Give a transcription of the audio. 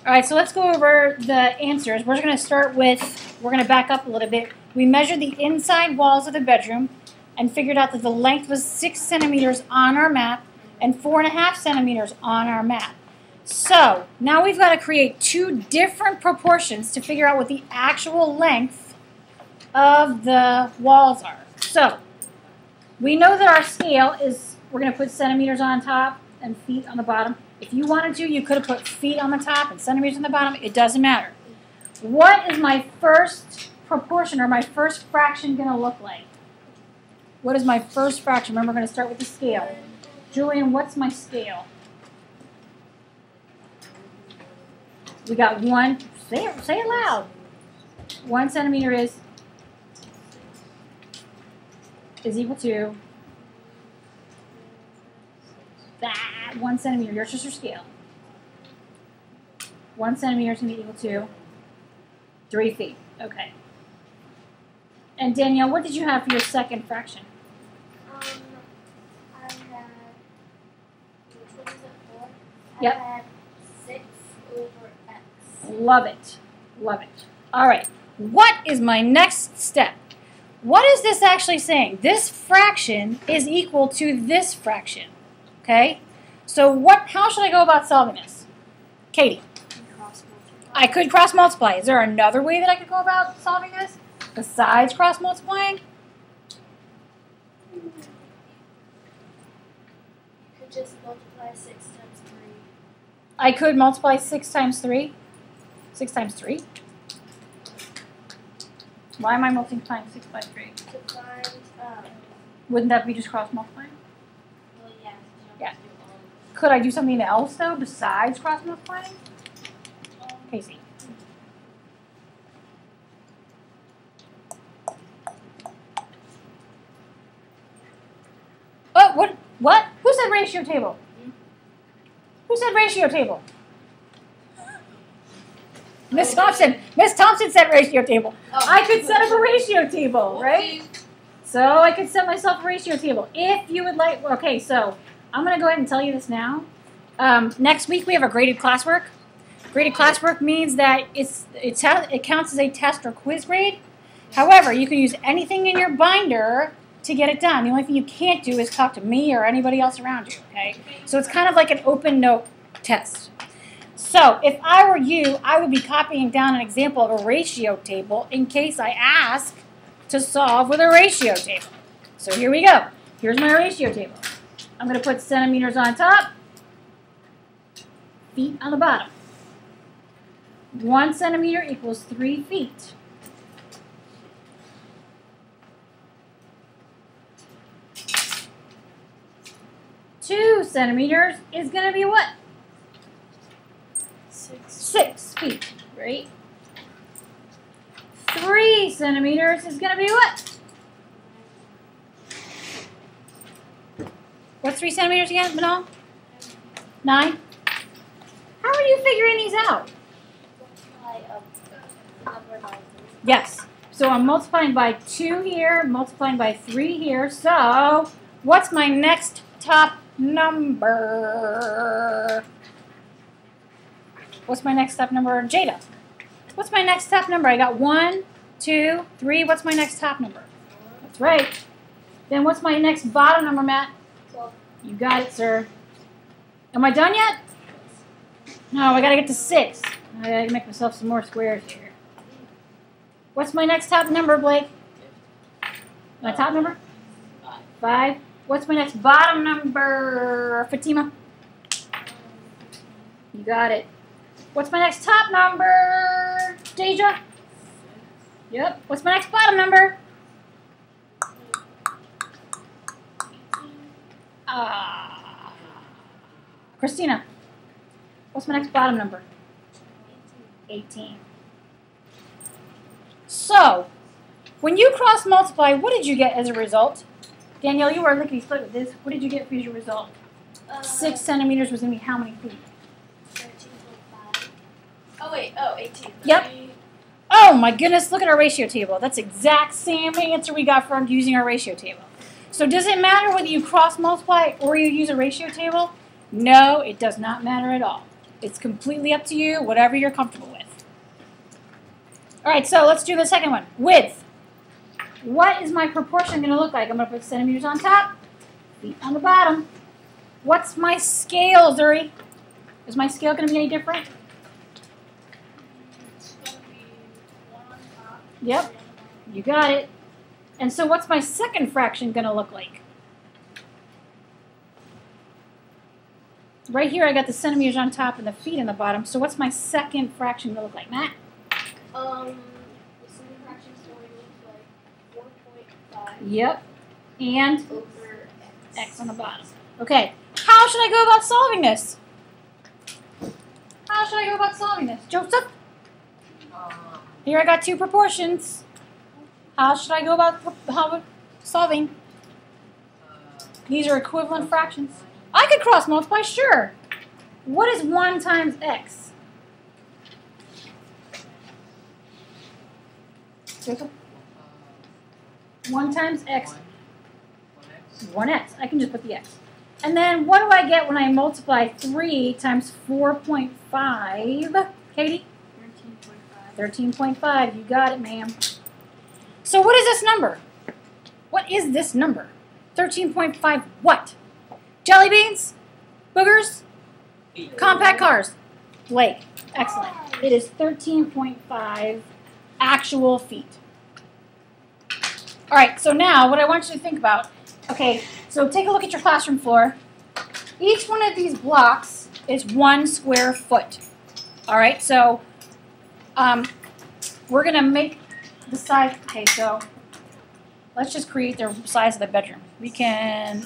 All right, so let's go over the answers. We're going to start with, we're going to back up a little bit. We measured the inside walls of the bedroom and figured out that the length was 6 centimeters on our map and 4.5 centimeters on our map. So now we've got to create two different proportions to figure out what the actual length of the walls are. So we know that our scale is, we're going to put centimeters on top and feet on the bottom. If you wanted to, you could have put feet on the top and centimeters on the bottom. It doesn't matter. What is my first proportion or my first fraction going to look like? What is my first fraction? Remember, we're going to start with the scale. Julian, what's my scale? We got 1, say it loud. 1 centimeter is equal to that 1 centimeter. Yours is your scale. 1 centimeter is going to be equal to 3 feet. Okay. And Danielle, what did you have for your second fraction? I had, which one is it for? Yep. I had 6 over x. Love it. Love it. All right. What is my next step? What is this actually saying? This fraction is equal to this fraction. Okay? So how should I go about solving this? Katie? I could cross multiply. Is there another way that I could go about solving this besides cross multiplying? You could just multiply 6 times 3. I could multiply 6 times 3. 6 times 3? Why am I multiplying 6 by 3? To find, Wouldn't that be just cross multiplying? well, yeah. Yeah. Could I do something else, though, besides cross multiplying? Casey. Oh, what? Who said ratio table? Who said ratio table? Miss Thompson. Miss Thompson said ratio table. Oh. I could set up a ratio table, right? So I could set myself a ratio table. If you would like, okay, so I'm going to go ahead and tell you this now. Next week we have a graded classwork. Graded classwork means that it counts as a test or quiz grade. However, you can use anything in your binder to get it done. The only thing you can't do is talk to me or anybody else around you, okay? So it's kind of like an open note test. So if I were you, I would be copying down an example of a ratio table in case I ask to solve with a ratio table. So here we go. Here's my ratio table. I'm going to put centimeters on top, feet on the bottom. 1 centimeter equals 3 feet. Two centimeters is going to be what? 6 feet, right? 3 centimeters is going to be what? What's 3 centimeters again, Manal? 9? How are you figuring these out? Yes. So I'm multiplying by 2 here, multiplying by 3 here. So what's my next top number? What's my next top number? Jada. What's my next top number? I got 1, 2, 3. What's my next top number? That's right. Then what's my next bottom number, Matt? 12. You got it, sir. Am I done yet? No, I got to get to 6. I got to make myself some more squares here. What's my next top number, Blake? My top number? 5. What's my next bottom number, Fatima? You got it. What's my next top number, Deja? Yep. What's my next bottom number? Christina. What's my next bottom number? 18. So, when you cross multiply, what did you get as a result? Danielle, you were lickety split with this. What did you get for your result? 6 centimeters was going to be how many feet? 13.5. Oh, wait. 18. Yep. Oh, my goodness. Look at our ratio table. That's the exact same answer we got from using our ratio table. So does it matter whether you cross multiply or you use a ratio table? No, it does not matter at all. It's completely up to you, whatever you're comfortable with. All right, so let's do the second one. Width. What is my proportion going to look like? I'm going to put centimeters on top, feet on the bottom. What's my scale, Zuri? Is my scale going to be any different? It's gonna be 1 on top. Yep. 3 on the bottom. You got it. And so what's my second fraction going to look like? Right here I got the centimeters on top and the feet on the bottom. So what's my second fraction going to look like, Matt? The second fraction is going to look like 4.5 Yep. And over x on the bottom. Okay. How should I go about solving this? How should I go about solving this? Joseph? Here I got two proportions. How should I go about solving? These are equivalent fractions. I could cross multiply, sure. What is 1 times x? Jacob? 1 times x. 1x. I can just put the x. And then what do I get when I multiply 3 times 4.5? Katie? 13.5. 13.5. You got it, ma'am. So what is this number? What is this number? 13.5 what? Jelly beans? Boogers? Compact cars? Blake. Excellent. It is 13.5 actual feet. All right, so now what I want you to think about, okay, so take a look at your classroom floor. Each one of these blocks is 1 square foot. All right, so we're going to make the size, okay, so let's just create the size of the bedroom. We can